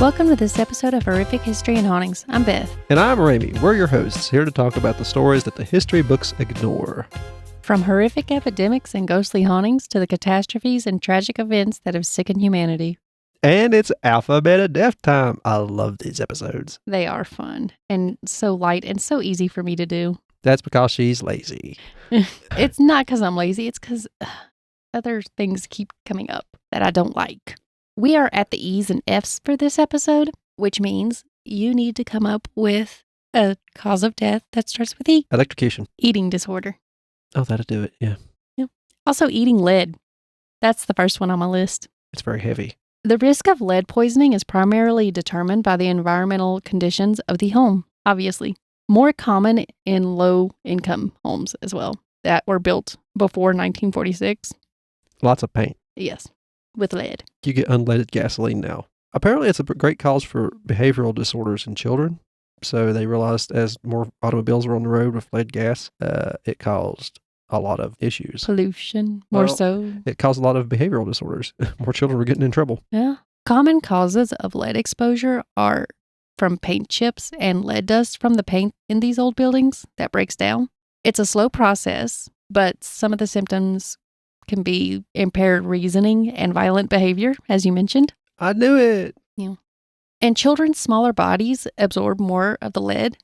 Welcome to this episode of Horrific History and Hauntings. I'm Beth. And I'm Ramy. We're your hosts, here to talk about the stories that the history books ignore. From horrific epidemics and ghostly hauntings to the catastrophes and tragic events that have sickened humanity. And it's alphabetical death time. I love these episodes. They are fun and so light and so easy for me to do. That's because she's lazy. It's not because I'm lazy. It's because other things keep coming up that I don't like. We are at the E's and F's for this episode, which means you need to come up with a cause of death that starts with E. Electrocution. Eating disorder. Oh, that'll do it, yeah. Also, eating lead. That's the first one on my list. It's very heavy. The risk of lead poisoning is primarily determined by the environmental conditions of the home, obviously. More common in low-income homes as well, that were built before 1946. Lots of paint. Yes, with lead. You get unleaded gasoline now. Apparently, it's a great cause for behavioral disorders in children. So they realized as more automobiles were on the road with lead gas, it caused a lot of issues. Pollution, more so. It caused a lot of behavioral disorders. More children were getting in trouble. Yeah. Common causes of lead exposure are from paint chips and lead dust from the paint in these old buildings that breaks down. It's a slow process, but some of the symptoms can be impaired reasoning and violent behavior, as you mentioned. I knew it. Yeah. And children's smaller bodies absorb more of the lead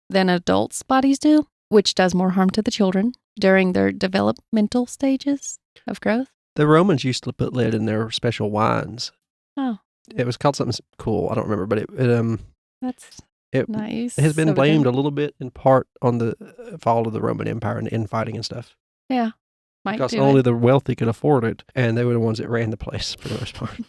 than adults' bodies do, which does more harm to the children during their developmental stages of growth. The Romans used to put lead in their special wines. Oh. It was called something cool. I don't remember, but That's it nice. has been blamed a little bit in part on the fall of the Roman Empire and infighting and stuff. Yeah. Because only the wealthy could afford it, and they were the ones that ran the place for the most part.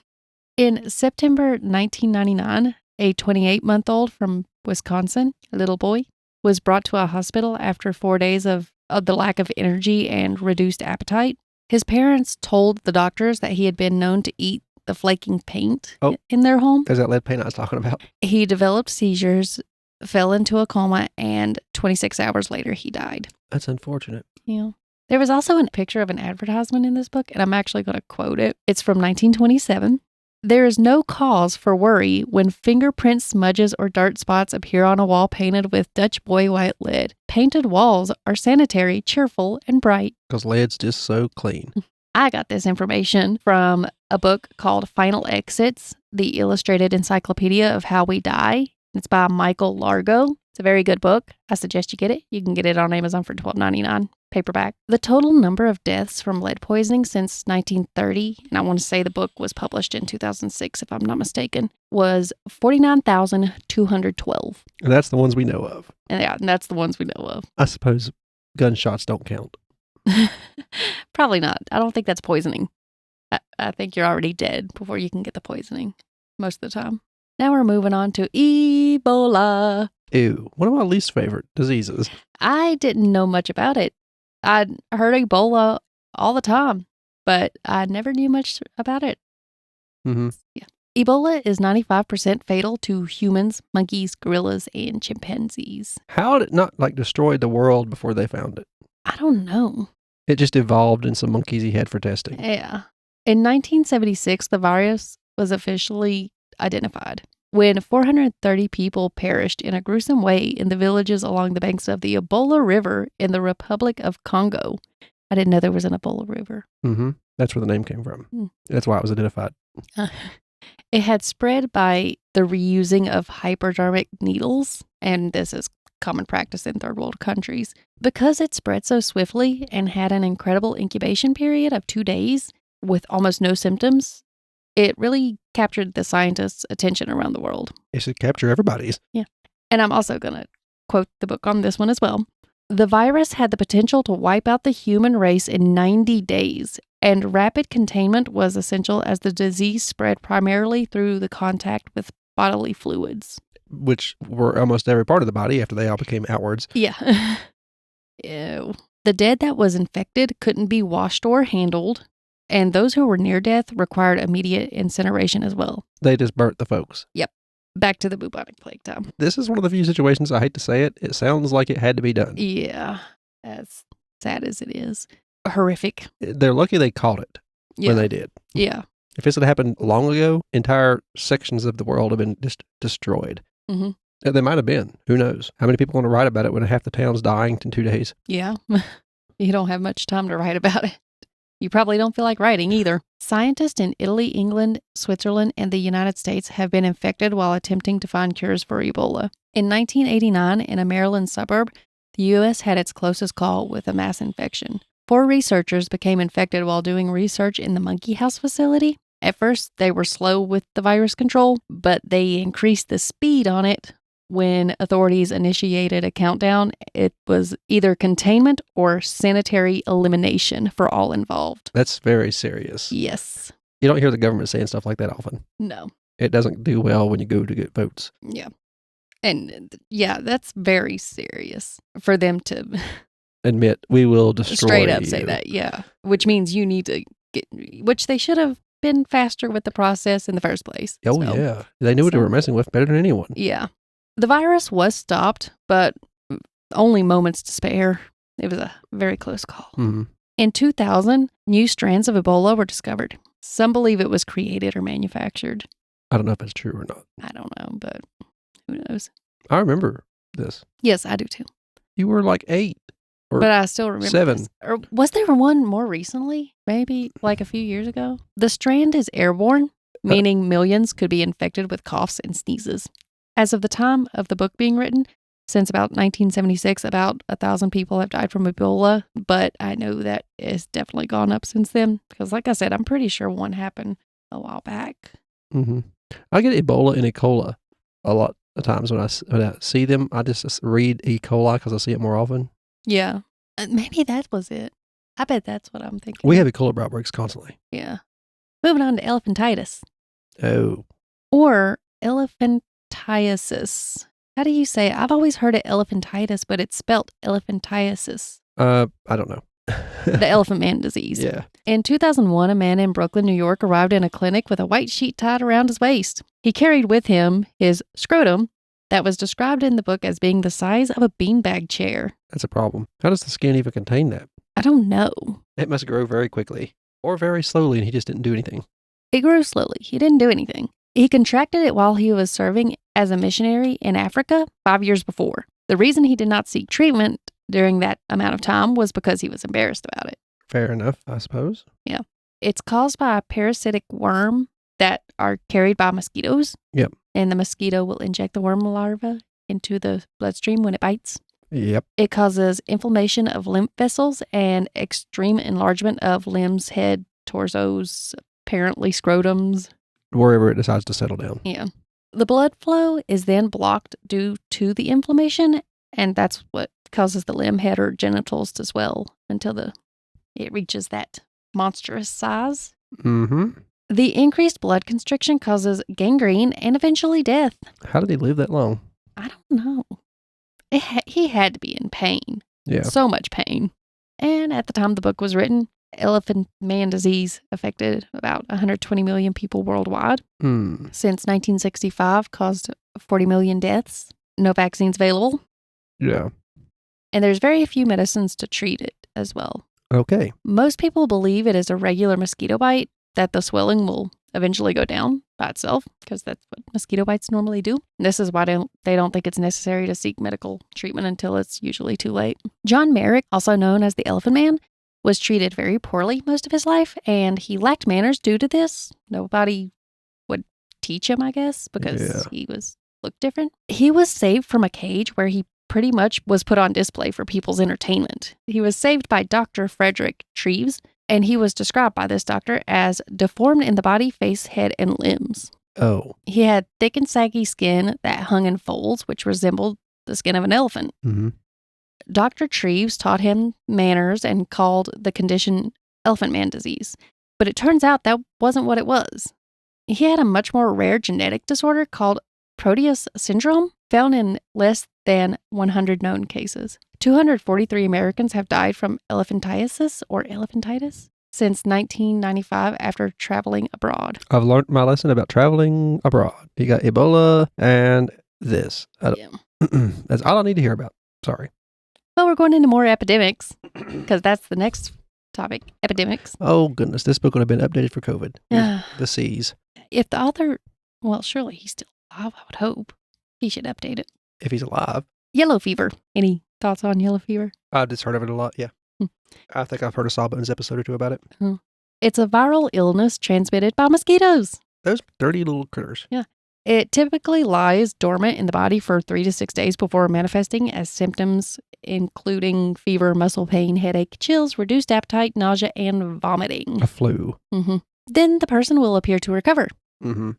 In September 1999, a 28-month-old from Wisconsin, a little boy, was brought to a hospital after 4 days of the lack of energy and reduced appetite. His parents told the doctors that he had been known to eat the flaking paint in their home. There's that lead paint I was talking about. He developed seizures, fell into a coma, and 26 hours later, he died. That's unfortunate. Yeah. There was also a picture of an advertisement in this book, and I'm actually going to quote it. It's from 1927. There is no cause for worry when fingerprint smudges or dirt spots appear on a wall painted with Dutch boy white lead. Painted walls are sanitary, cheerful, and bright. Because lead's just so clean. I got this information from a book called Final Exits, the Illustrated Encyclopedia of How We Die. It's by Michael Largo. It's a very good book. I suggest you get it. You can get it on Amazon for $12.99. Paperback. The total number of deaths from lead poisoning since 1930, and I want to say the book was published in 2006 if I'm not mistaken, was 49,212. And that's the ones we know of. And that's the ones we know of. I suppose gunshots don't count. Probably not. I don't think that's poisoning. I think you're already dead before you can get the poisoning most of the time. Now we're moving on to Ebola. Ew. One of my least favorite diseases. I didn't know much about it. I heard Ebola all the time, but I never knew much about it. Mm-hmm. Yeah. Ebola is 95% fatal to humans, monkeys, gorillas, and chimpanzees. How did it not destroy the world before they found it? I don't know. It just evolved in some monkeys he had for testing. Yeah. In 1976, the virus was officially identified when 430 people perished in a gruesome way in the villages along the banks of the Ebola River in the Republic of Congo. I didn't know there was an Ebola River. Mm-hmm. That's where the name came from. That's why it was identified. It had spread by the reusing of hypodermic needles, and this is common practice in third world countries. Because it spread so swiftly and had an incredible incubation period of 2 days with almost no symptoms, it really captured the scientists' attention around the world. It should capture everybody's. Yeah. And I'm also going to quote the book on this one as well. The virus had the potential to wipe out the human race in 90 days, and rapid containment was essential as the disease spread primarily through the contact with bodily fluids. Which were almost every part of the body after they all became outwards. Yeah. Ew. The dead that was infected couldn't be washed or handled, and those who were near death required immediate incineration as well. They just burnt the folks. Yep. Back to the bubonic plague time. This is one of the few situations, I hate to say it, it sounds like it had to be done. Yeah. As sad as it is. Horrific. They're lucky they caught it when they did. Yeah. If this had happened long ago, entire sections of the world have been just destroyed. Mm-hmm. They might have been. Who knows? How many people want to write about it when half the town's dying in 2 days? Yeah. You don't have much time to write about it. You probably don't feel like writing either. Scientists in Italy, England, Switzerland, and the United States have been infected while attempting to find cures for Ebola. In 1989, in a Maryland suburb, the U.S. had its closest call with a mass infection. 4 researchers became infected while doing research in the Monkey House facility. At first, they were slow with the virus control, but they increased the speed on it when authorities initiated a countdown. It was either containment or sanitary elimination for all involved. That's very serious. Yes. You don't hear the government saying stuff like that often. No. It doesn't do well when you go to get votes. Yeah. And yeah, that's very serious for them to Admit, we will destroy straight up you. say that. Yeah. Which means you need to get, which they should have been faster with the process in the first place. Oh, So, yeah. They knew what they were messing with better than anyone. Yeah. The virus was stopped, but only moments to spare. It was a very close call. Mm-hmm. In 2000, new strands of Ebola were discovered. Some believe it was created or manufactured. I don't know if that's true or not. I don't know, but who knows? I remember this. Yes, I do too. You were like 8. Or but I still remember 7. this. Or was there one more recently? Maybe like a few years ago? The strand is airborne, meaning millions could be infected with coughs and sneezes. As of the time of the book being written, since about 1976, about 1,000 people have died from Ebola, but I know that it's definitely gone up since then. Because like I said, I'm pretty sure one happened a while back. Mm-hmm. I get Ebola and E. coli a lot of times when I see them. I just read E. coli because I see it more often. Yeah. Maybe that was it. I bet that's what I'm thinking. We have E. coli outbreaks constantly. Yeah. Moving on to elephantitis. Oh. Or elephantiasis. How do you say it? I've always heard it elephantitis, but it's spelled elephantiasis. I don't know. The elephant man disease. Yeah. In 2001, a man in Brooklyn, New York arrived in a clinic with a white sheet tied around his waist. He carried with him his scrotum that was described in the book as being the size of a beanbag chair. That's a problem. How does the skin even contain that? I don't know. It must grow very quickly or very slowly, and he just didn't do anything. It grew slowly. He didn't do anything. He contracted it while he was serving as a missionary in Africa 5 years before. The reason he did not seek treatment during that amount of time was because he was embarrassed about it. Fair enough, I suppose. Yeah. It's caused by a parasitic worm that are carried by mosquitoes. Yep. And the mosquito will inject the worm larva into the bloodstream when it bites. Yep. It causes inflammation of lymph vessels and extreme enlargement of limbs, head, torsos, apparently scrotums. Wherever it decides to settle down. Yeah. The blood flow is then blocked due to the inflammation, and that's what causes the limb, head, or genitals to swell until it reaches that monstrous size. Mm-hmm. The increased blood constriction causes gangrene and eventually death. How did he live that long? I don't know. He had to be in pain. Yeah. So much pain. And at the time the book was written, elephant man disease affected about 120 million people worldwide. Since 1965, caused 40 million deaths. No vaccines available. Yeah. And there's very few medicines to treat it as well. Okay. Most people believe it is a regular mosquito bite, that the swelling will eventually go down by itself, because that's what mosquito bites normally do. This is why they don't think it's necessary to seek medical treatment until it's usually too late. John Merrick, also known as the Elephant Man, was treated very poorly most of his life, and he lacked manners due to this. Nobody would teach him, I guess, because he looked different. He was saved from a cage where he pretty much was put on display for people's entertainment. He was saved by Dr. Frederick Treves, and he was described by this doctor as deformed in the body, face, head, and limbs. Oh. He had thick and saggy skin that hung in folds, which resembled the skin of an elephant. Mm-hmm. Dr. Treves taught him manners and called the condition elephant man disease. But it turns out that wasn't what it was. He had a much more rare genetic disorder called Proteus syndrome, found in less than 100 known cases. 243 Americans have died from elephantiasis or elephantitis since 1995 after traveling abroad. I've learned my lesson about traveling abroad. You got Ebola and this. That's all I need to hear about. Sorry. Well, we're going into more epidemics because that's the next topic, epidemics. Oh, goodness. This book would have been updated for COVID. The C's. If the author, well, surely he's still alive, I would hope. He should update it. If he's alive. Yellow fever. Any thoughts on yellow fever? I've just heard of it a lot, yeah. I think I've heard a Sawbones episode or two about it. It's a viral illness transmitted by mosquitoes. Those dirty little critters. Yeah. It typically lies dormant in the body for 3 to 6 days before manifesting as symptoms, including fever, muscle pain, headache, chills, reduced appetite, nausea, and vomiting. A flu. Then the person will appear to recover. Mm-hmm.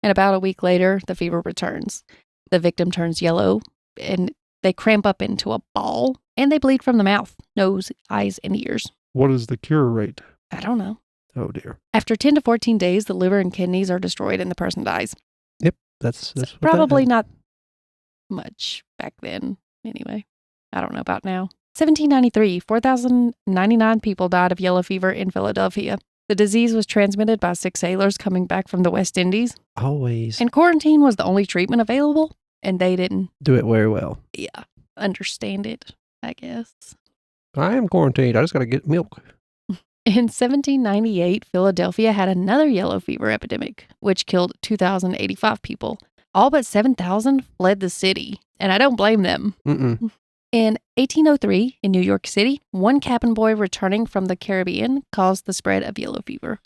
And about a week later, the fever returns. The victim turns yellow, and they cramp up into a ball, and they bleed from the mouth, nose, eyes, and ears. What is the cure rate? I don't know. Oh, dear. After 10 to 14 days, the liver and kidneys are destroyed and the person dies. Yep, that's what probably not much back then. Anyway, I don't know about now. 1793, 4,099 people died of yellow fever in Philadelphia. The disease was transmitted by 6 sailors coming back from the West Indies. Always. And quarantine was the only treatment available, and they didn't do it very well. Yeah, understand it, I guess. I am quarantined. I just got to get milk. In 1798, Philadelphia had another yellow fever epidemic, which killed 2,085 people. All but 7,000 fled the city, and I don't blame them. Mm-mm. In 1803, in New York City, one cabin boy returning from the Caribbean caused the spread of yellow fever.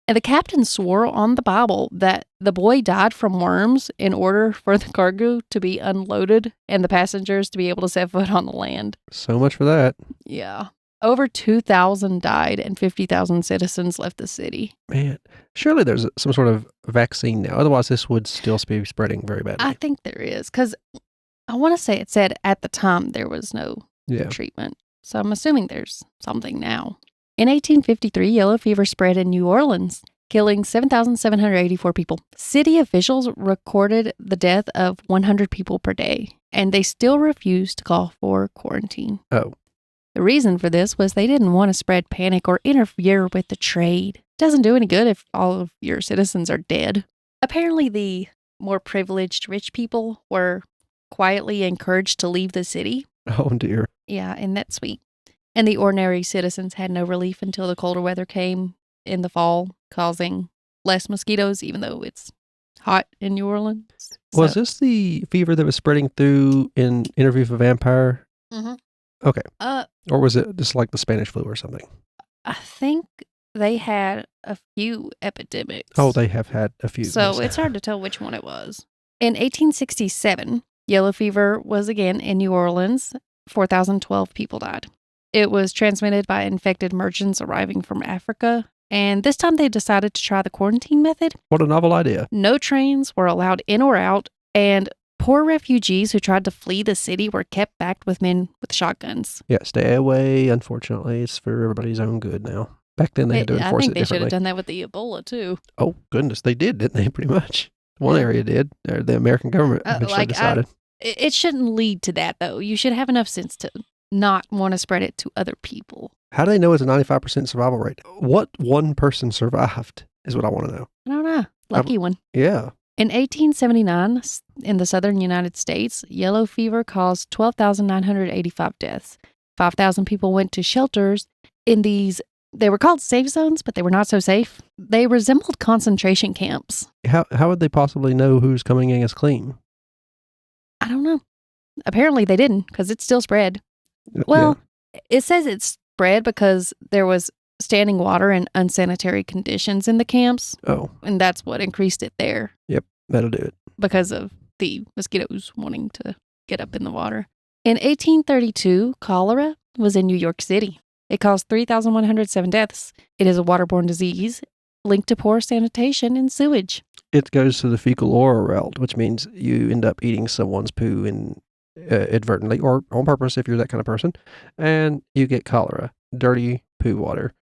And the captain swore on the Bible that the boy died from worms in order for the cargo to be unloaded and the passengers to be able to set foot on the land. So much for that. Yeah. Over 2,000 died and 50,000 citizens left the city. Man, surely there's some sort of vaccine now. Otherwise, this would still be spreading very badly. I think there is, because I want to say it said at the time there was no treatment. So I'm assuming there's something now. In 1853, yellow fever spread in New Orleans, killing 7,784 people. City officials recorded the death of 100 people per day, and they still refused to call for quarantine. Oh. The reason for this was they didn't want to spread panic or interfere with the trade. It doesn't do any good if all of your citizens are dead. Apparently, the more privileged rich people were quietly encouraged to leave the city. Oh, dear. Yeah, and that's sweet. And the ordinary citizens had no relief until the colder weather came in the fall, causing less mosquitoes, even though it's hot in New Orleans. Was this the fever that was spreading through in Interview with a Vampire? Mm-hmm. Okay. Or was it just like the Spanish flu or something? I think they had a few epidemics. Oh, they have had a few. So it's hard to tell which one it was. In 1867, yellow fever was again in New Orleans. 4,012 people died. It was transmitted by infected merchants arriving from Africa. And this time they decided to try the quarantine method. What a novel idea. No trains were allowed in or out. And poor refugees who tried to flee the city were kept back with men with shotguns. Yeah, stay away. Unfortunately, it's for everybody's own good now. Back then, they had to enforce it differently. I think they should have done that with the Ebola, too. Oh, goodness. They did, didn't they? Pretty much. One area did. Or the American government eventually decided. It shouldn't lead to that, though. You should have enough sense to not want to spread it to other people. How do they know it's a 95% survival rate? What one person survived is what I want to know. I don't know. Lucky one. Yeah. In 1879, in the southern United States, yellow fever caused 12,985 deaths. 5,000 people went to shelters in these, they were called safe zones, but they were not so safe. They resembled concentration camps. How would they possibly know who's coming in as clean? I don't know. Apparently they didn't, because it still spread. Well, It says it spread because there was standing water and unsanitary conditions in the camps. Oh. And that's what increased it there. Yep, that'll do it. Because of the mosquitoes wanting to get up in the water. In 1832, cholera was in New York City. It caused 3,107 deaths. It is a waterborne disease linked to poor sanitation and sewage. It goes to the fecal oral route, which means you end up eating someone's poo inadvertently or on purpose if you're that kind of person, and you get cholera, dirty poo water.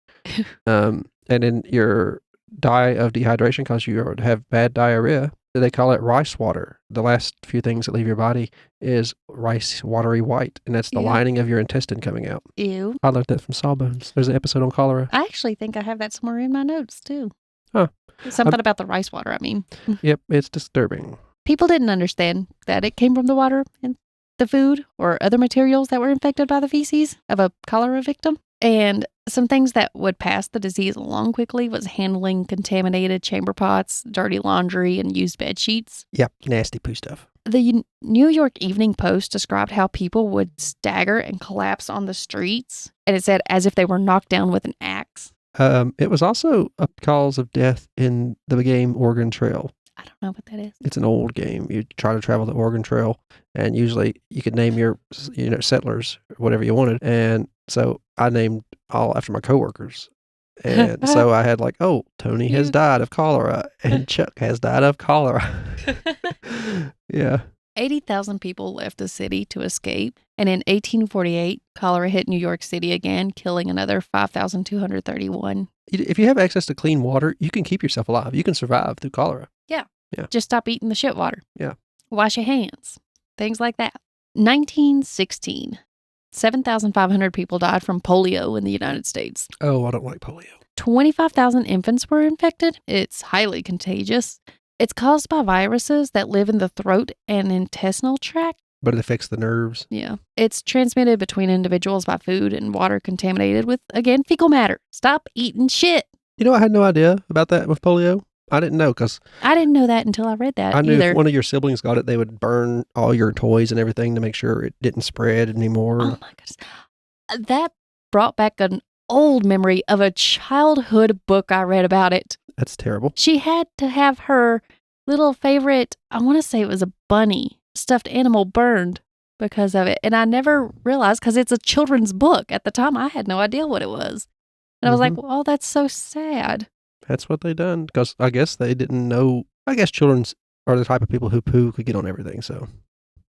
And then your die of dehydration because you have bad diarrhea. They call it rice water. The last few things that leave your body is rice watery white, and that's the lining of your intestine coming out. Ew. I learned that from Sawbones. There's an episode on cholera. I actually think I have that somewhere in my notes, too. Huh. Something about the rice water, I mean. Yep, it's disturbing. People didn't understand that it came from the water and the food or other materials that were infected by the feces of a cholera victim. And Some things that would pass the disease along quickly was handling contaminated chamber pots, dirty laundry, and used bed sheets. Yep, nasty poo stuff. The New York Evening Post described how people would stagger and collapse on the streets, and it said as if they were knocked down with an axe. It was also a cause of death in the game Oregon Trail. I don't know what that is. It's an old game. You try to travel the Oregon Trail, and usually you could name your settlers whatever you wanted. And so I named all after my coworkers. And so I had like, oh, Tony has died of cholera, and Chuck has died of cholera. Yeah. 80,000 people left the city to escape, and in 1848, cholera hit New York City again, killing another 5,231. If you have access to clean water, you can keep yourself alive. You can survive through cholera. Yeah. Just stop eating the shit water. Yeah. Wash your hands. Things like that. 1916. 7,500 people died from polio in the United States. Oh, I don't like polio. 25,000 infants were infected. It's highly contagious. It's caused by viruses that live in the throat and intestinal tract. But it affects the nerves. Yeah. It's transmitted between individuals by food and water contaminated with, again, fecal matter. Stop eating shit. You know, I had no idea about that with polio. I didn't know because I didn't know that until I read that I knew either. if one of your siblings got it, they would burn all your toys and everything to make sure it didn't spread anymore. Oh my goodness. That brought back an old memory of a childhood book I read about it. That's terrible. She had to have her little favorite, I want to say it was a bunny, stuffed animal burned because of it. And I never realized because it's a children's book. At the time, I had no idea what it was. And I was like, well, that's so sad. That's what they done because I guess they didn't know. I guess children are the type of people who poo could get on everything. So,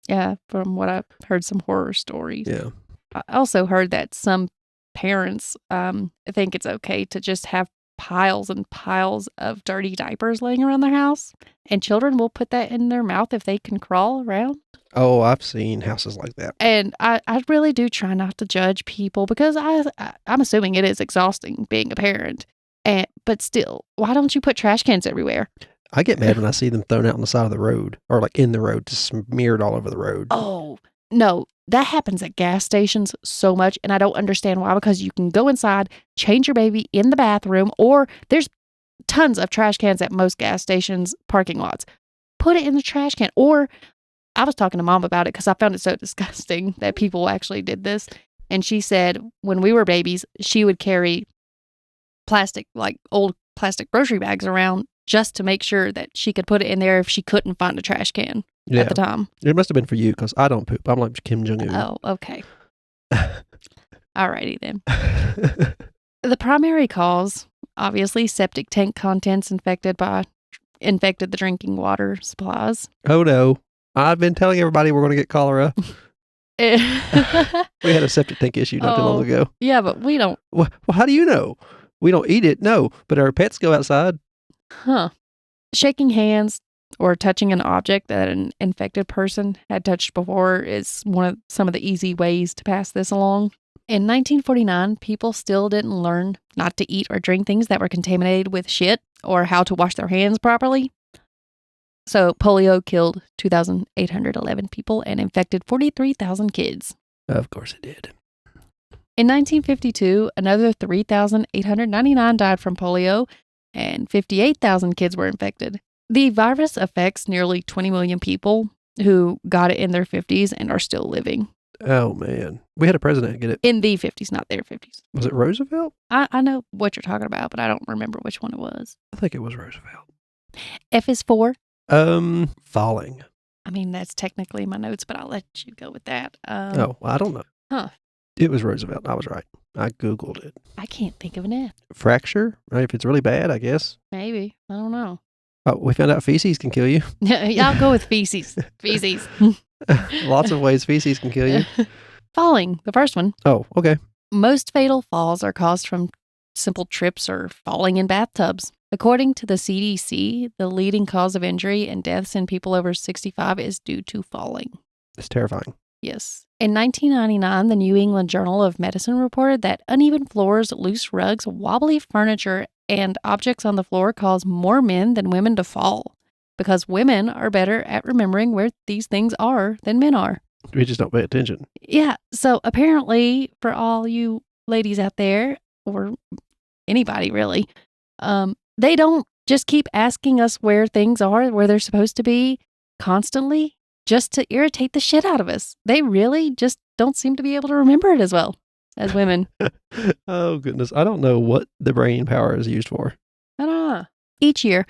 yeah, from what I've heard, some horror stories. Yeah. I also heard that some parents think it's okay to just have piles and piles of dirty diapers laying around their house, and children will put that in their mouth if they can crawl around. Oh, I've seen houses like that. And I really do try not to judge people because I'm assuming it is exhausting being a parent. But still, why don't you put trash cans everywhere? I get mad when I see them thrown out on the side of the road or like in the road, just smeared all over the road. Oh, no, that happens at gas stations so much. And I don't understand why, because you can go inside, change your baby in the bathroom, or there's tons of trash cans at most gas stations, parking lots. Put it in the trash can. Or I was talking to Mom about it because I found it so disgusting that people actually did this. And she said when we were babies, she would carry plastic, like old plastic grocery bags around just to make sure that she could put it in there if she couldn't find a trash can at the time. It must have been for you because I don't poop. I'm like Kim Jong-un. Oh, okay. Alrighty then. The primary cause, obviously, septic tank contents infected the drinking water supplies. Oh no. I've been telling everybody we're going to get cholera. We had a septic tank issue not too long ago. Yeah, but we don't. Well, how do you know? We don't eat it, no, but our pets go outside. Huh. Shaking hands or touching an object that an infected person had touched before is some of the easy ways to pass this along. In 1949, people still didn't learn not to eat or drink things that were contaminated with shit or how to wash their hands properly. So polio killed 2,811 people and infected 43,000 kids. Of course it did. In 1952, another 3,899 died from polio, and 58,000 kids were infected. The virus affects nearly 20 million people who got it in their 50s and are still living. Oh, man. We had a president get it. In the 50s, not their 50s. Was it Roosevelt? I know what you're talking about, but I don't remember which one it was. I think it was Roosevelt. F is for? Falling. I mean, that's technically my notes, but I'll let you go with that. I don't know. Huh. It was Roosevelt. I was right. I Googled it. I can't think of an F. Fracture? If it's really bad, I guess. Maybe. I don't know. Oh, we found out feces can kill you. Yeah, I'll go with feces. Feces. Lots of ways feces can kill you. Falling, the first one. Oh, okay. Most fatal falls are caused from simple trips or falling in bathtubs. According to the CDC, the leading cause of injury and deaths in people over 65 is due to falling. It's terrifying. Yes. In 1999, the New England Journal of Medicine reported that uneven floors, loose rugs, wobbly furniture, and objects on the floor cause more men than women to fall because women are better at remembering where these things are than men are. We just don't pay attention. Yeah. So apparently, for all you ladies out there, over anybody, really. They don't just keep asking us where things are, where they're supposed to be constantly, just to irritate the shit out of us. They really just don't seem to be able to remember it as well as women. Oh, goodness. I don't know what the brain power is used for. I don't know. Each year,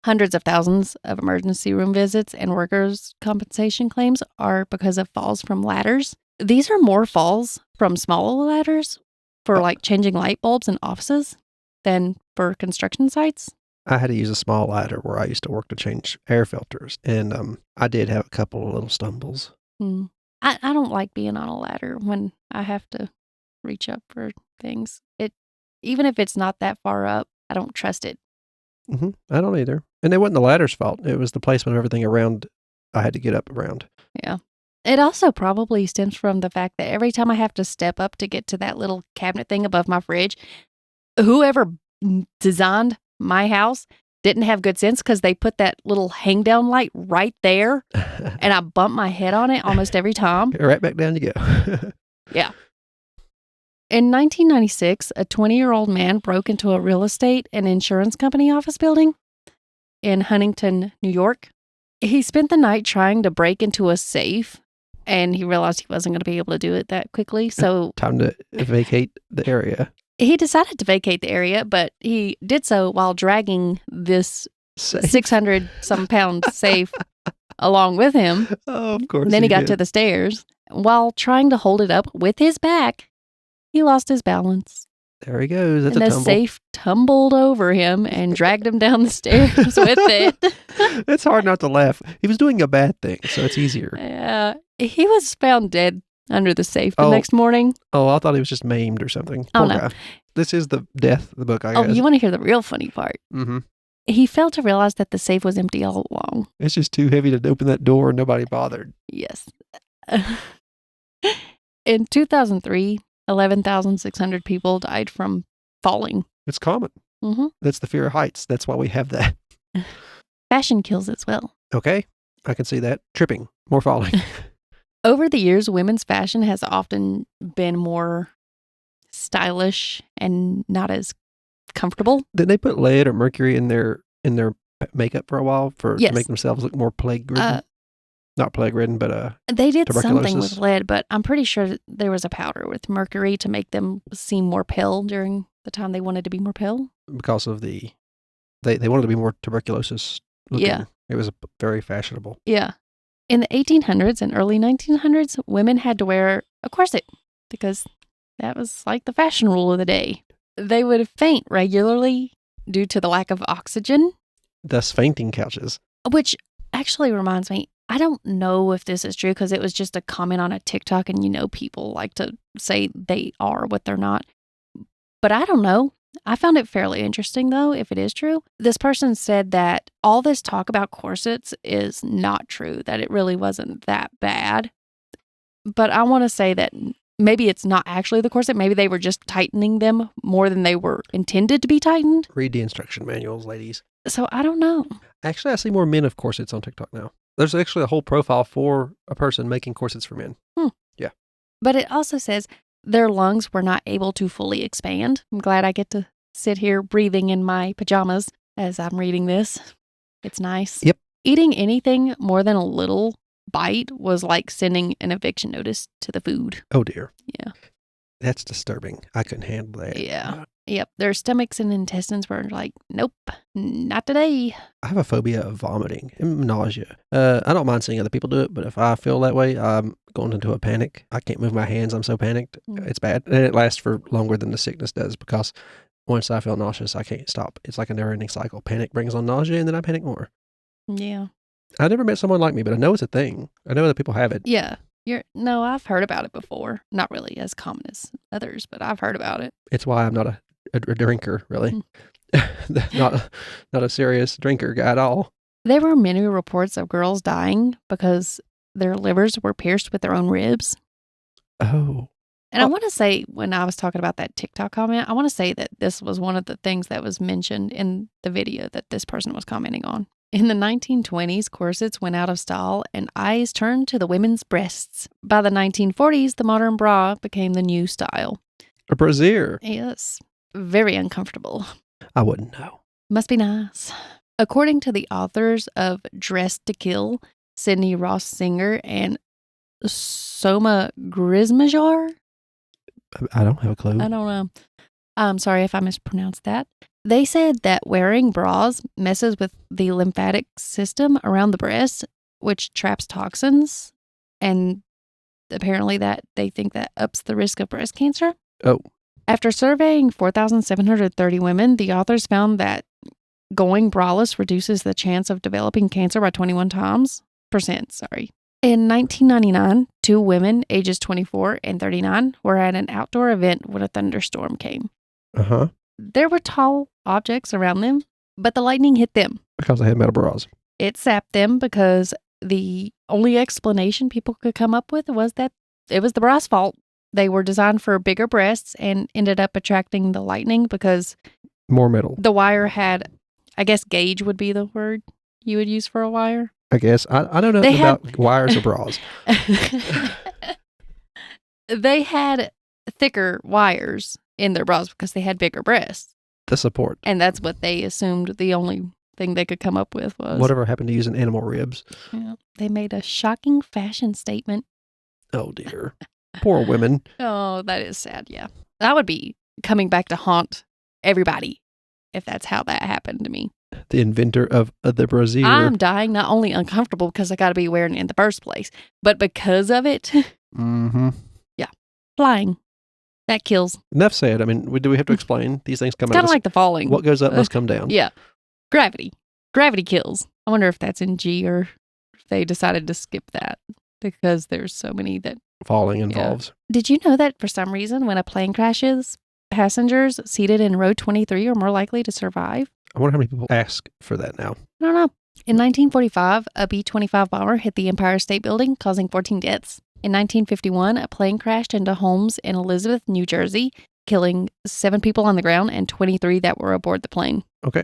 hundreds of thousands of emergency room visits and workers' compensation claims are because of falls from ladders. These are more falls from small ladders for like changing light bulbs in offices than for construction sites. I had to use a small ladder where I used to work to change air filters, and I did have a couple of little stumbles. I don't like being on a ladder when I have to reach up for things. Even if it's not that far up, I don't trust it. I don't either. And it wasn't the ladder's fault. It was the placement of everything around I had to get up around. Yeah. It also probably stems from the fact that every time I have to step up to get to that little cabinet thing above my fridge, whoever designed my house didn't have good sense because they put that little hang down light right there and I bump my head on it almost every time. Right back down you go. Yeah. In 1996, a 20-year-old man broke into a real estate and insurance company office building in Huntington, New York. He spent the night trying to break into a safe, and he realized he wasn't going to be able to do it that quickly. So time to vacate the area. He decided to vacate the area, but he did so while dragging this 600-some pound safe along with him. Oh, of course. Then he got to the stairs. While trying to hold it up with his back, he lost his balance. There he goes. That's and a the tumble. safe tumbled over him and dragged him down the stairs with it. It's hard not to laugh. He was doing a bad thing, so it's easier. Yeah. He was found dead under the safe the next morning. Oh, I thought he was just maimed or something. Poor guy. This is the death of the book, I guess. Oh, you want to hear the real funny part? Mm-hmm. He failed to realize that the safe was empty all along. It's just too heavy to open that door and nobody bothered. Yes. In 2003, 11,600 people died from falling. It's common. Mm-hmm. That's the fear of heights. That's why we have that. Fashion kills as well. Okay. I can see that. Tripping. More falling. Over the years, women's fashion has often been more stylish and not as comfortable. Did they put lead or mercury in their makeup for a while to make themselves look more plague-ridden? Not plague-ridden, but they did something with lead, but I'm pretty sure there was a powder with mercury to make them seem more pale during the time they wanted to be more pale. Because of they wanted to be more tuberculosis looking. Yeah. It was very fashionable. Yeah. In the 1800s and early 1900s, women had to wear a corset because that was like the fashion rule of the day. They would faint regularly due to the lack of oxygen. Thus fainting couches. Which actually reminds me, I don't know if this is true because it was just a comment on a TikTok and people like to say they are what they're not. But I don't know. I found it fairly interesting, though, if it is true. This person said that all this talk about corsets is not true, that it really wasn't that bad. But I want to say that maybe it's not actually the corset. Maybe they were just tightening them more than they were intended to be tightened. Read the instruction manuals, ladies. So I don't know. Actually, I see more men of corsets on TikTok now. There's actually a whole profile for a person making corsets for men. Yeah. But it also says their lungs were not able to fully expand. I'm glad I get to sit here breathing in my pajamas as I'm reading this. It's nice. Yep. Eating anything more than a little bite was like sending an eviction notice to the food. Oh, dear. Yeah. That's disturbing. I couldn't handle that. Yeah. Yep. Their stomachs and intestines were like, nope, not today. I have a phobia of vomiting and nausea. I don't mind seeing other people do it, but if I feel that way, I'm going into a panic. I can't move my hands. I'm so panicked. It's bad. And it lasts for longer than the sickness does because once I feel nauseous, I can't stop. It's like a never-ending cycle. Panic brings on nausea, and then I panic more. Yeah. I never met someone like me, but I know it's a thing. I know that people have it. Yeah. No, I've heard about it before. Not really as common as others, but I've heard about it. It's why I'm not a drinker, really. not a serious drinker guy at all. There were many reports of girls dying because their livers were pierced with their own ribs. Oh. And I want to say, when I was talking about that TikTok comment, I want to say that this was one of the things that was mentioned in the video that this person was commenting on. In the 1920s, corsets went out of style and eyes turned to the women's breasts. By the 1940s, the modern bra became the new style. A brassiere. Yes. Very uncomfortable. I wouldn't know. Must be nice. According to the authors of Dressed to Kill, Sidney Ross Singer and Soma Grismajar, I don't have a clue. I don't know. I'm sorry if I mispronounced that. They said that wearing bras messes with the lymphatic system around the breast, which traps toxins, and apparently that they think that ups the risk of breast cancer. Oh. After surveying 4,730 women, the authors found that going braless reduces the chance of developing cancer by 21%. Sorry. In 1999, 2 women, ages 24 and 39, were at an outdoor event when a thunderstorm came. Uh-huh. There were tall objects around them, but the lightning hit them. Because they had metal bras. It sapped them because the only explanation people could come up with was that it was the bra's fault. They were designed for bigger breasts and ended up attracting the lightning because More metal. the wire had, I guess gauge would be the word you would use for a wire. I guess. I don't know They about wires or bras. They had thicker wires in their bras because they had bigger breasts. The support. And that's what they assumed the only thing they could come up with was. Whatever happened to using animal ribs. Yeah, they made a shocking fashion statement. Oh, dear. Poor women. Oh, that is sad, yeah. That would be coming back to haunt everybody if that's how that happened to me. The inventor of the brassiere. I'm dying not only uncomfortable because I got to be wearing it in the first place, but because of it. Mm-hmm. Yeah. Flying. That kills. Enough said. I mean, do we have to explain? These things come It's out. kind of like the falling. What goes up must come down. Yeah. Gravity. Gravity kills. I wonder if that's in G or if they decided to skip that because there's so many that. Falling involves. Did you know that for some reason when a plane crashes, passengers seated in row 23 are more likely to survive? I wonder how many people ask for that now. I don't know. In 1945, a B-25 bomber hit the Empire State Building, causing 14 deaths. In 1951, a plane crashed into homes in Elizabeth, New Jersey, killing 7 people on the ground and 23 that were aboard the plane. Okay.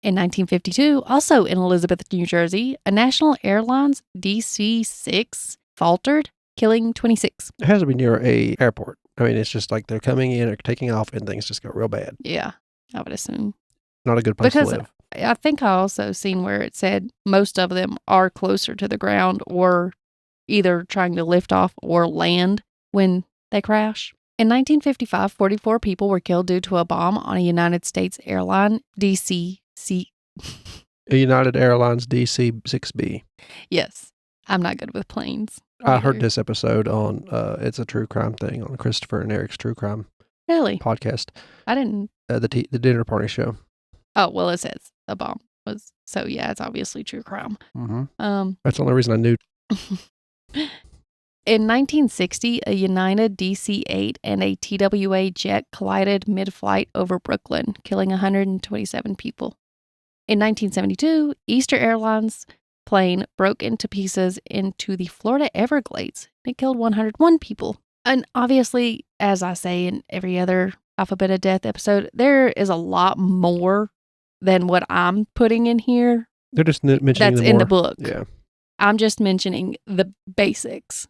In 1952, also in Elizabeth, New Jersey, a National Airlines DC-6 faltered, killing 26. It has to be near a airport. I mean, it's just like they're coming in or taking off and things just go real bad. Yeah, I would assume. Not a good place Because to live. I think I also seen where it said most of them are closer to the ground or either trying to lift off or land when they crash. In 1955, 44 people were killed due to a bomb on a United States airline, DC-6. A United Airlines DC-6B. Yes, I'm not good with planes. I heard this episode on, it's a true crime thing on Christopher and Eric's True Crime Really? podcast. I didn't. The dinner party show. Oh, well, it says a bomb was. So, yeah, it's obviously true crime. Mm-hmm. That's the only reason I knew. In 1960, a United DC-8 and a TWA jet collided mid-flight over Brooklyn, killing 127 people. In 1972, Easter Airlines plane broke into pieces into the Florida Everglades. It killed 101 people. And obviously, as I say in every other Alphabet of Death episode, there is a lot more than what I'm putting in here. They're just mentioning that's in the book. Yeah. I'm just mentioning the basics.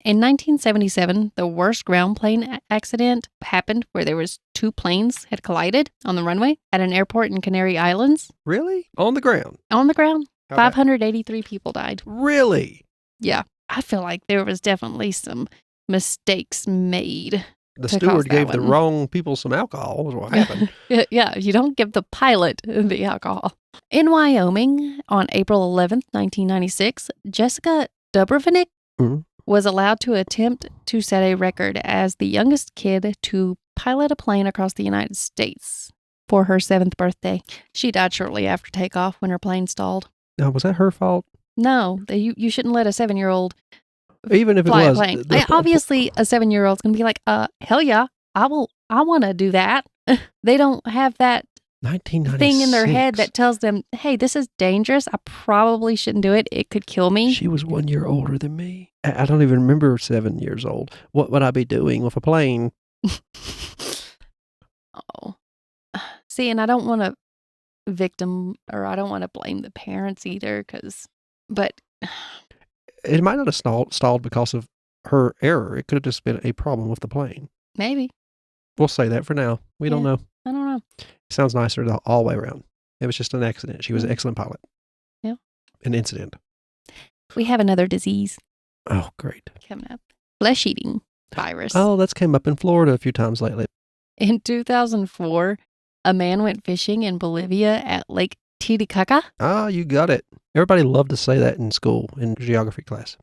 In 1977, the worst ground plane accident happened where there was 2 planes had collided on the runway at an airport in Canary Islands. Really? On the ground? On the ground. How 583 people died. Really? Yeah. I feel like there was definitely some mistakes made. The steward gave the wrong people some alcohol was what happened. Yeah, you don't give the pilot the alcohol. In Wyoming, on April 11th, 1996, Jessica Dubrovnik was allowed to attempt to set a record as the youngest kid to pilot a plane across the United States for her 7th birthday. She died shortly after takeoff when her plane stalled. Now, was that her fault? No, you shouldn't let a 7-year-old even if it fly was. a plane. Obviously, a 7-year-old's going to be like, hell yeah, I want to do that. They don't have that 1996. thing in their head that tells them, hey, this is dangerous. I probably shouldn't do it. It could kill me. She was 1 year older than me. I don't even remember 7 years old. What would I be doing with a plane? Oh. See, and I don't want to victim, or I don't want to blame the parents either, but it might not have stalled because of her error. It could have just been a problem with the plane. Maybe. We'll say that for now. We don't know. I don't know. It sounds nicer all the way around. It was just an accident. She was an excellent pilot. Yeah. An incident. We have another disease Oh, great. coming up. Flesh-eating virus. Oh, that's came up in Florida a few times lately. In 2004, a man went fishing in Bolivia at Lake Titicaca. Ah, you got it. Everybody loved to say that in school, in geography class.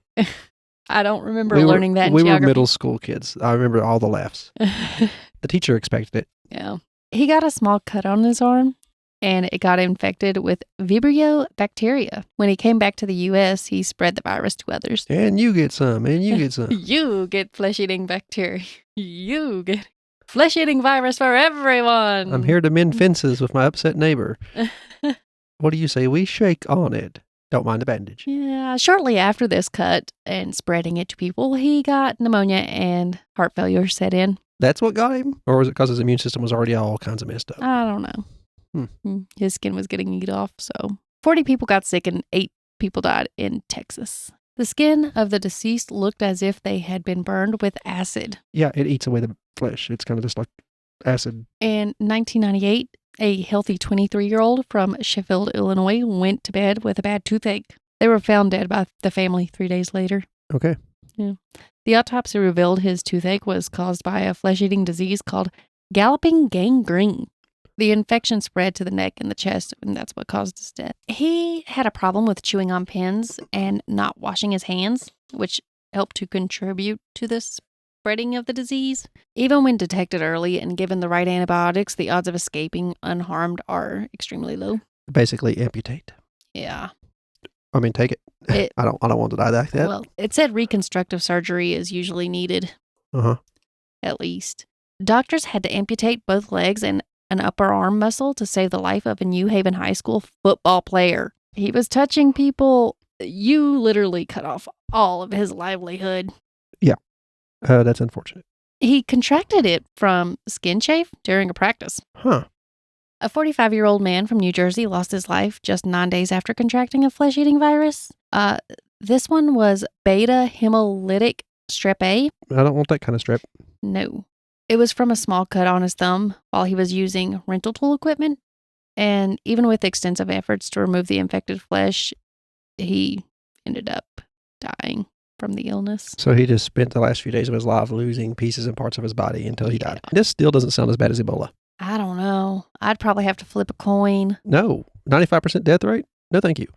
I don't remember learning that in we geography. were middle school kids. I remember all the laughs. The teacher expected it. Yeah. He got a small cut on his arm, and it got infected with Vibrio bacteria. When he came back to the U.S., he spread the virus to others. And you get some, and you get some. You get flesh-eating bacteria. You get flesh-eating virus for everyone. I'm here to mend fences with my upset neighbor. What do you say we shake on it? Don't mind the bandage. Yeah, shortly after this cut and spreading it to people, he got pneumonia and heart failure set in. That's what got him? Or was it because his immune system was already all kinds of messed up? I don't know. His skin was getting eaten off, so 40 people got sick and 8 people died in Texas. The skin of the deceased looked as if they had been burned with acid. Yeah, it eats away the flesh. It's kind of just like acid. In 1998, a healthy 23-year-old from Sheffield, Illinois, went to bed with a bad toothache. They were found dead by the family 3 days later. Okay. Yeah. The autopsy revealed his toothache was caused by a flesh-eating disease called galloping gangrene. The infection spread to the neck and the chest, and that's what caused his death. He had a problem with chewing on pins and not washing his hands, which helped to contribute to the spreading of the disease. Even when detected early and given the right antibiotics, the odds of escaping unharmed are extremely low. Basically amputate. Yeah. I mean, take it. I don't want to die like that. Well, it said reconstructive surgery is usually needed. Uh-huh. At least. Doctors had to amputate both legs and an upper arm muscle to save the life of a New Haven High School football player. He was touching people. You literally cut off all of his livelihood. Yeah. That's unfortunate. He contracted it from skin chafe during a practice. Huh. A 45-year-old man from New Jersey lost his life just 9 days after contracting a flesh-eating virus. This one was beta hemolytic strep A. I don't want that kind of strep. No. It was from a small cut on his thumb while he was using rental tool equipment. And even with extensive efforts to remove the infected flesh, he ended up dying from the illness. So he just spent the last few days of his life losing pieces and parts of his body until he died. This still doesn't sound as bad as Ebola. I don't know. I'd probably have to flip a coin. No. 95% death rate? No, thank you.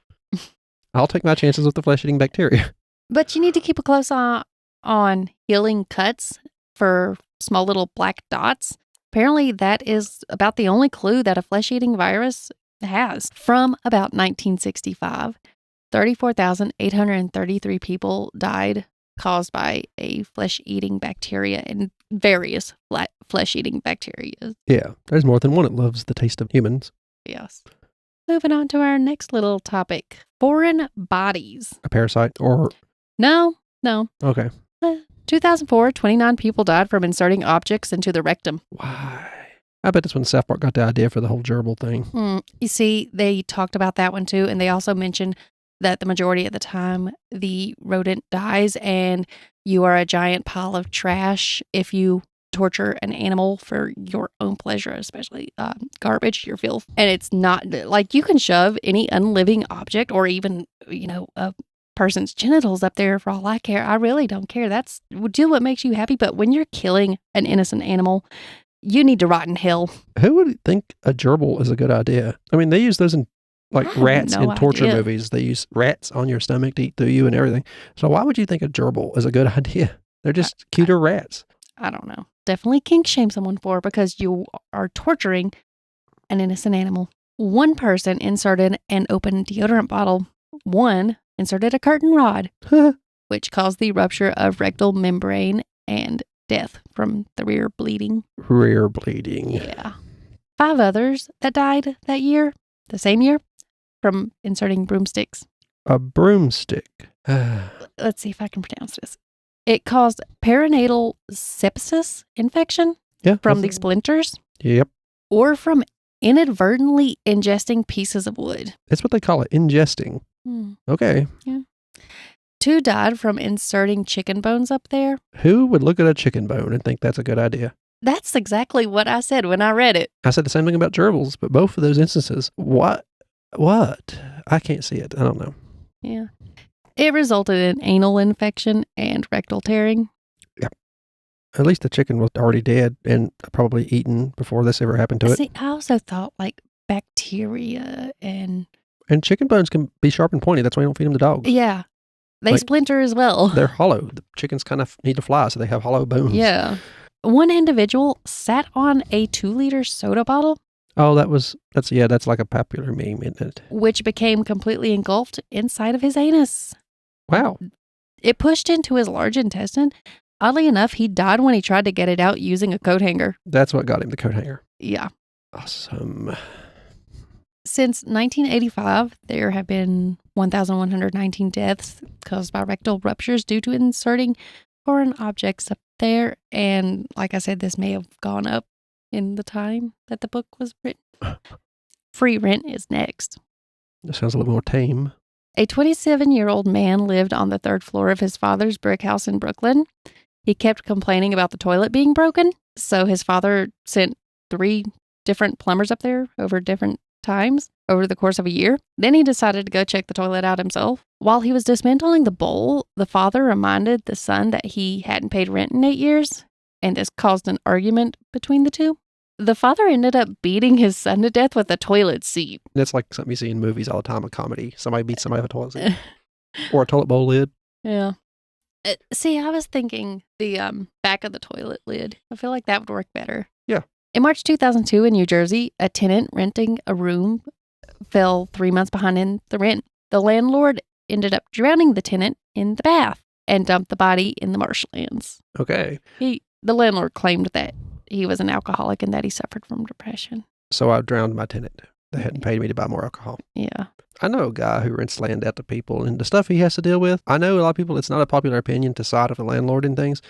I'll take my chances with the flesh-eating bacteria. But you need to keep a close eye on healing cuts for small little black dots. Apparently, that is about the only clue that a flesh-eating virus has. From about 1965, 34,833 people died caused by a flesh-eating bacteria and various flesh-eating bacteria. Yeah, there's more than one that loves the taste of humans. Yes. Moving on to our next little topic. Foreign bodies. A parasite or... No. Okay. 2004, 29 people died from inserting objects into the rectum. Why? I bet that's when South Park got the idea for the whole gerbil thing. You see, they talked about that one too, and they also mentioned that the majority of the time the rodent dies and you are a giant pile of trash if you torture an animal for your own pleasure, especially garbage, your filth. And it's not like you can shove any unliving object or even, a person's genitals up there for all I care. I really don't care. Do what makes you happy. But when you're killing an innocent animal, you need to rot in hell. Who would think a gerbil is a good idea? I mean, they use those in rats in torture movies. They use rats on your stomach to eat through you and everything. So why would you think a gerbil is a good idea? They're just cuter rats. I don't know. Definitely kink shame someone for because you are torturing an innocent animal. One person inserted an open deodorant bottle. One inserted a curtain rod, which caused the rupture of rectal membrane and death from the rear bleeding. Rear bleeding. Yeah. 5 others that died that year, the same year, from inserting broomsticks. A broomstick. Let's see if I can pronounce this. It caused perinatal sepsis infection from the splinters. Yep. Or from inadvertently ingesting pieces of wood. That's what they call it, ingesting. Okay. Yeah. 2 died from inserting chicken bones up there. Who would look at a chicken bone and think that's a good idea? That's exactly what I said when I read it. I said the same thing about gerbils, but both of those instances, what? I can't see it. I don't know. Yeah. It resulted in anal infection and rectal tearing. Yeah. At least the chicken was already dead and probably eaten before this ever happened to it. See, I also thought like bacteria and chicken bones can be sharp and pointy. That's why you don't feed them to dogs. yeah, they splinter as well. They're hollow. The chickens kind of need to fly, so they have hollow bones. Yeah. One individual sat on a 2-liter soda bottle. Oh, that's like a popular meme, isn't it? Which became completely engulfed inside of his anus. Wow. It pushed into his large intestine. Oddly enough, he died when he tried to get it out using a coat hanger. That's what got him the coat hanger. Yeah. Awesome. Since 1985, there have been 1,119 deaths caused by rectal ruptures due to inserting foreign objects up there. And like I said, this may have gone up in the time that the book was written. Free rent is next. That sounds a little more tame. A 27-year-old man lived on the 3rd floor of his father's brick house in Brooklyn. He kept complaining about the toilet being broken, so his father sent 3 different plumbers up there over different times over the course of a year. Then he decided to go check the toilet out himself. While he was dismantling the bowl, the father reminded the son that he hadn't paid rent in 8 years, and this caused an argument between the two. The father ended up beating his son to death with a toilet seat. That's like something you see in movies all the time, a comedy. Somebody beats somebody with a toilet seat. Or a toilet bowl lid. Yeah. See, I was thinking the back of the toilet lid. I feel like that would work better. Yeah. In March 2002 in New Jersey, a tenant renting a room fell 3 months behind in the rent. The landlord ended up drowning the tenant in the bath and dumped the body in the marshlands. Okay. The landlord claimed that he was an alcoholic and that he suffered from depression. So I drowned my tenant. They hadn't paid me to buy more alcohol. Yeah. I know a guy who rents land out to people, and the stuff he has to deal with, I know a lot of people, it's not a popular opinion to side of the landlord and things,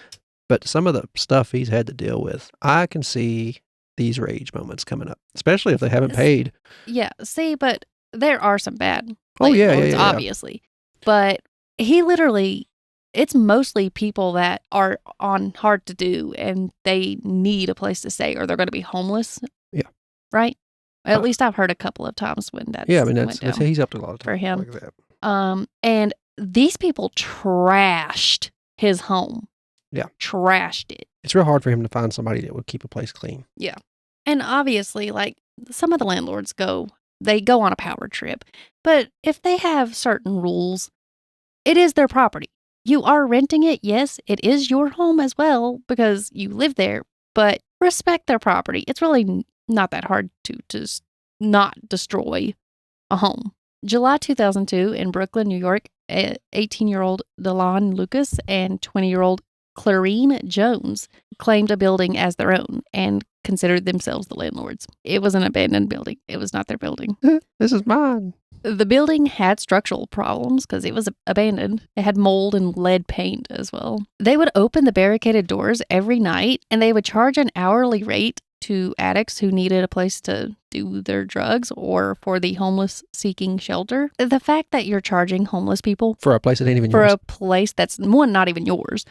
but some of the stuff he's had to deal with, I can see these rage moments coming up, especially if they haven't paid. Yeah. See, but there are some bad landlords, obviously. But he literally, it's mostly people that are on hard to do and they need a place to stay or they're going to be homeless. Yeah. Right? At least I've heard a couple of times when that's that's he's up to a lot of times for him. like that. And these people trashed his home. Yeah. Trashed it. It's real hard for him to find somebody that would keep a place clean. Yeah. And obviously, like, some of the landlords go on a power trip. But if they have certain rules, it is their property. You are renting it. Yes, it is your home as well because you live there, but respect their property. It's really not that hard to just not destroy a home. July 2002 in Brooklyn, New York, 18-year-old Delon Lucas and 20-year-old Clarine Jones claimed a building as their own and considered themselves the landlords. It was an abandoned building. It was not their building. This is mine. The building had structural problems because it was abandoned. It had mold and lead paint as well. They would open the barricaded doors every night and they would charge an hourly rate to addicts who needed a place to do their drugs or for the homeless seeking shelter. The fact that you're charging homeless people for a place that ain't even yours. For a place that's, one, not even yours,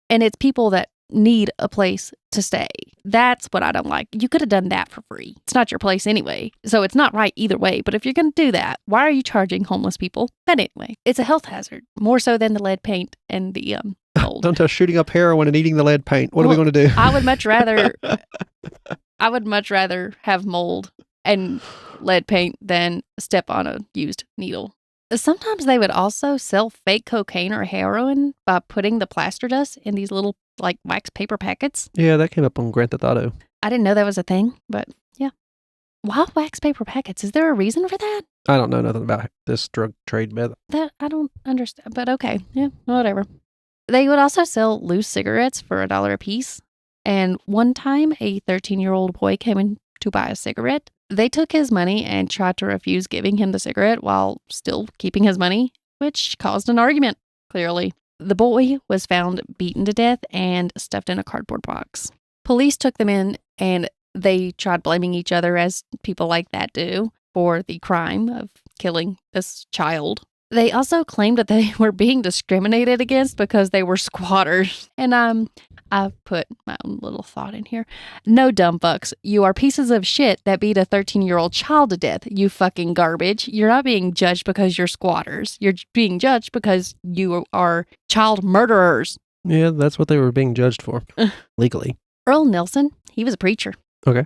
and it's people that need a place to stay. That's what I don't like. You could have done that for free. It's not your place anyway, so it's not right either way. But if you're going to do that, why are you charging homeless people? But anyway, it's a health hazard, more so than the lead paint and the mold. Don't tell shooting up heroin and eating the lead paint. What are we going to do? I would much rather have mold and lead paint than step on a used needle. Sometimes they would also sell fake cocaine or heroin by putting the plaster dust in these little like wax paper packets. Yeah, that came up on Grand Theft Auto. I didn't know that was a thing, but yeah. Why wax paper packets? Is there a reason for that? I don't know nothing about this drug trade method. That I don't understand, but okay. Yeah, whatever. They would also sell loose cigarettes for $1 a piece. And one time, a 13-year-old boy came in to buy a cigarette. They took his money and tried to refuse giving him the cigarette while still keeping his money, which caused an argument, clearly. The boy was found beaten to death and stuffed in a cardboard box. Police took them in and they tried blaming each other, as people like that do, for the crime of killing this child. They also claimed that they were being discriminated against because they were squatters. And I've put my own little thought in here. No, dumb fucks. You are pieces of shit that beat a 13-year-old child to death. You fucking garbage. You're not being judged because you're squatters. You're being judged because you are child murderers. Yeah, that's what they were being judged for, legally. Earl Nelson, he was a preacher. Okay.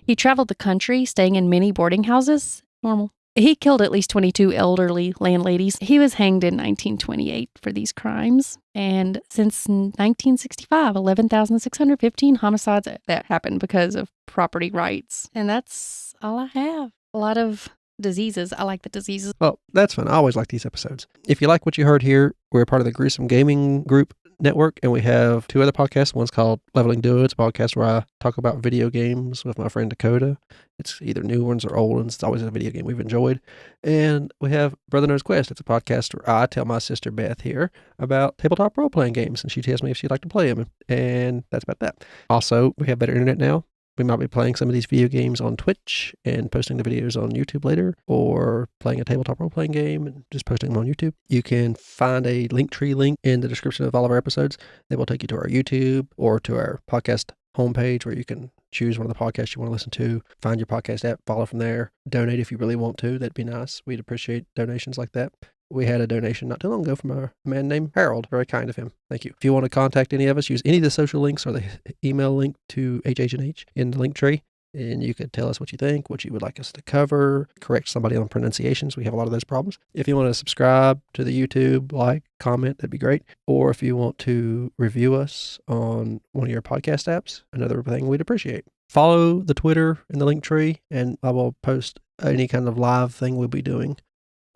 He traveled the country, staying in many boarding houses. Normal. He killed at least 22 elderly landladies. He was hanged in 1928 for these crimes. And since 1965, 11,615 homicides that happened because of property rights. And that's all I have. A lot of diseases. I like the diseases. Well, that's fun. I always like these episodes. If you like what you heard here, we're part of the Gruesome Gaming Group network, and we have 2 other podcasts. One's called Leveling Duo. It's a podcast where I talk about video games with my friend Dakota. It's either new ones or old ones. It's always a video game we've enjoyed. And we have Brother Knows Quest. It's a podcast where I tell my sister Beth here about tabletop role-playing games, and she tells me if she'd like to play them. And that's about that. Also, we have better internet now. We might be playing some of these video games on Twitch and posting the videos on YouTube later, or playing a tabletop role-playing game and just posting them on YouTube. You can find a Linktree link in the description of all of our episodes that will take you to our YouTube or to our podcast homepage, where you can choose one of the podcasts you want to listen to, find your podcast app, follow from there, donate if you really want to. That'd be nice. We'd appreciate donations like that. We had a donation not too long ago from a man named Harold. Very kind of him. Thank you. If you want to contact any of us, use any of the social links or the email link to HH&H in the link tree. And you could tell us what you think, what you would like us to cover, correct somebody on pronunciations. We have a lot of those problems. If you want to subscribe to the YouTube, like, comment, that'd be great. Or if you want to review us on one of your podcast apps, another thing we'd appreciate. Follow the Twitter in the link tree, and I will post any kind of live thing we'll be doing.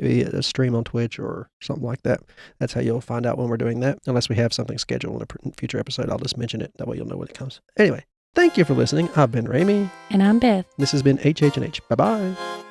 A stream on Twitch or something like that. That's how you'll find out when we're doing that. Unless we have something scheduled in a future episode, I'll just mention it. That way you'll know when it comes. Anyway, thank you for listening. I've been Ramey. And I'm Beth. This has been HH&H. Bye-bye.